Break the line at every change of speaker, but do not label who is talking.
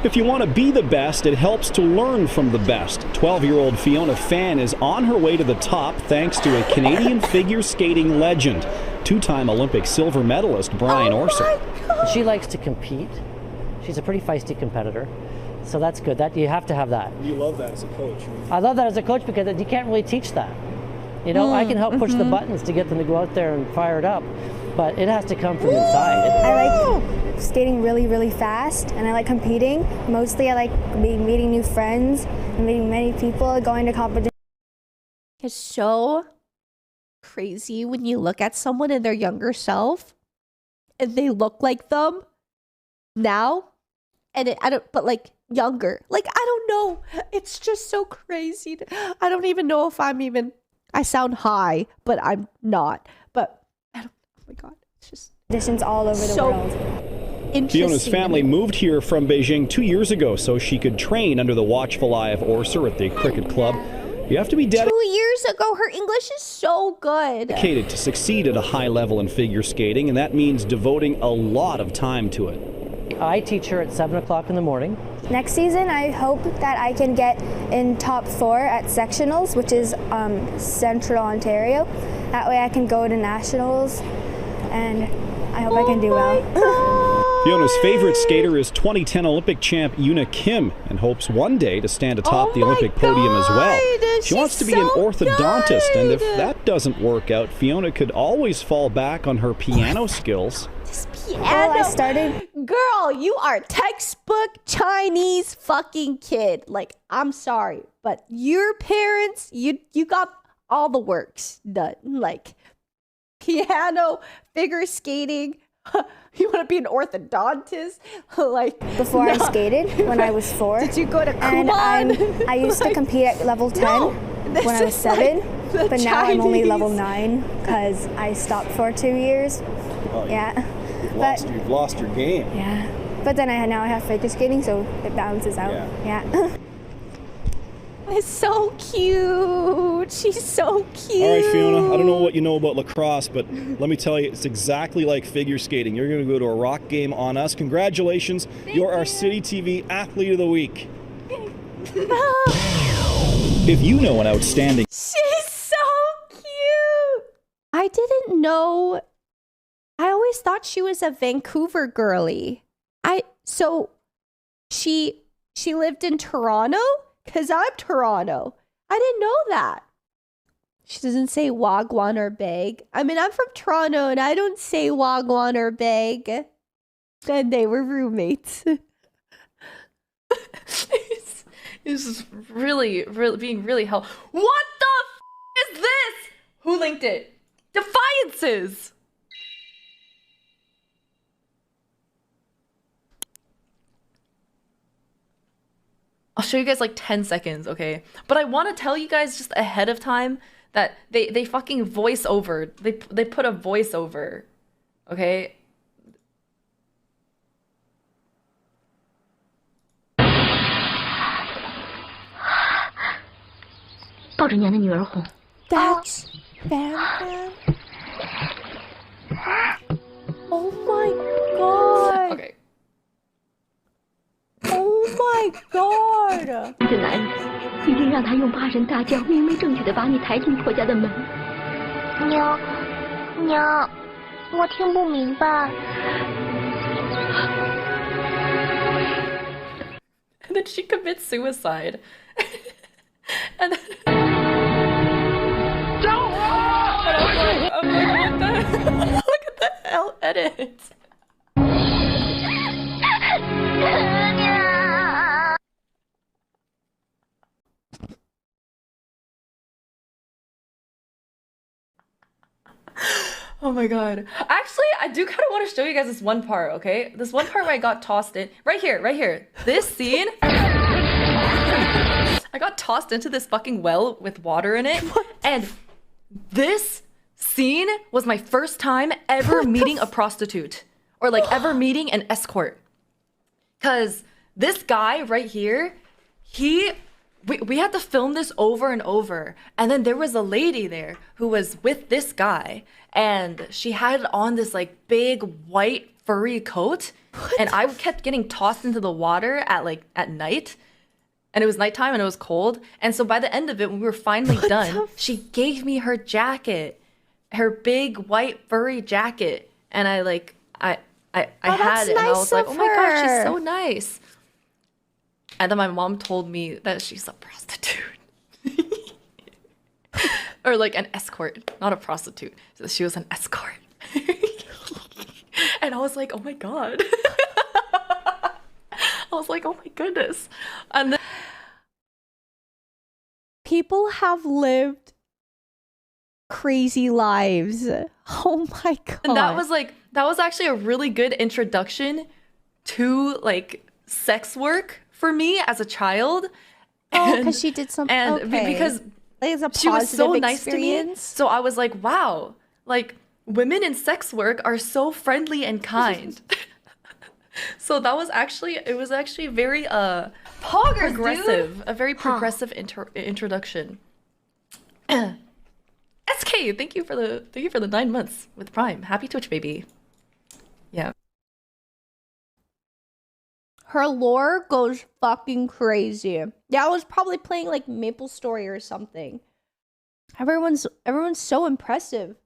If you want to be the best, it helps to learn from the best. 12-year-old Fiona Fan is on her way to the top thanks to a Canadian figure skating legend, two-time Olympic silver medalist Brian Orser.
She likes to compete. She's a pretty feisty competitor, so that's good. That you have to have that.
You love that as a coach.
I love that as a coach because you can't really teach that. You know, I can help push the buttons to get them to go out there and fire it up, but it has to come from inside.
I like skating really, really fast, and I like competing. Mostly I like meeting new friends and meeting many people, going to competitions.
It's so crazy when you look at someone in their younger self and they look like them now, and but like younger. Like, I don't know. It's just so crazy. I don't even know if I sound high, but I'm not. But oh my God, it's just
Conditions all over the world.
Fiona's family moved here from Beijing 2 years ago so she could train under the watchful eye of Orser at the cricket club. You have to be
2 years ago, her English is so good.
dedicated to succeed at a high level in figure skating, and that means devoting a lot of time to it.
I teach her at 7 o'clock in the morning.
Next season, I hope that I can get in top 4 at sectionals, which is Central Ontario. That way I can go to nationals, and I hope I can do well.
Fiona's favorite skater is 2010 Olympic champ Una Kim and hopes one day to stand atop the Olympic podium as well. She wants to be an orthodontist, and if that doesn't work out, Fiona could always fall back on her piano skills.
Well, I started.
Girl, you are textbook Chinese fucking kid. Like, I'm sorry, but your parents, you got all the works done. Like, piano, figure skating. You want to be an orthodontist? Like,
Before I skated when I was 4.
Did you go to
And
Kuban?
I used to compete at level 10 when I was 7, but now I'm only level 9 because I stopped for 2 years.
Oh,
Yeah.
You've lost your game.
Yeah. But then now I have figure skating, so it balances out. Yeah.
It's so cute. She's so cute.
All right, Fiona, I don't know what you know about lacrosse, but let me tell you, it's exactly like figure skating. You're going to go to a rock game on us. Congratulations. You're our City TV Athlete of the Week. If you know an outstanding...
She's so cute. I didn't know. I always thought she was a Vancouver girly. So she lived in Toronto? Because I'm Toronto. I didn't know that. She doesn't say wagwan or bag. I mean, I'm from Toronto and I don't say wagwan or bag. And they were roommates.
This is really being really hell. What the is this? Who linked it? Defiances! I'll show you guys like 10 seconds, okay? But I want to tell you guys just ahead of time that they fucking voice over. They put a voice over, okay?
That's Fanfan. Oh my god.
Okay.
Oh my god.
这男人，已经让他用8人大轿明媒正娶的把你抬进婆家的门。
娘，娘，我听不明白。
And then she commits suicide. And then... I'm like, what the... Look at the hell edit. Oh my god. Actually, I do kind of want to show you guys this one part, okay? This one part where I got tossed in. Right here. This scene. I got tossed into this fucking well with water in it. And this scene was my first time ever meeting a prostitute. Or like ever meeting an escort. Because this guy right here, he we had to film this over and over. And then there was a lady there who was with this guy, and she had on this like big white furry coat. And I kept getting tossed into the water at night. And it was nighttime and it was cold. And so by the end of it, when we were finally done, she gave me her jacket, her big white furry jacket. And I had it, and I was like, oh my gosh, she's so nice. And then my mom told me that she's a prostitute. Or like an escort, not a prostitute. So she was an escort. And I was like, oh my God. I was like, oh my goodness. And then
people have lived crazy lives. Oh my God.
and that was actually a really good introduction to like sex work for me as a child.
Oh, because she did something.
And
okay.
because
like, it's a
she was so
positive
nice to me.
experience.
So I was like, wow, like women in sex work are so friendly and kind. So it was actually very progressive, a very progressive introduction. SK, thank you for the 9 months with Prime. Happy Twitch, baby. Yeah.
Her lore goes fucking crazy. Yeah, I was probably playing like Maple Story or something. Everyone's so impressive.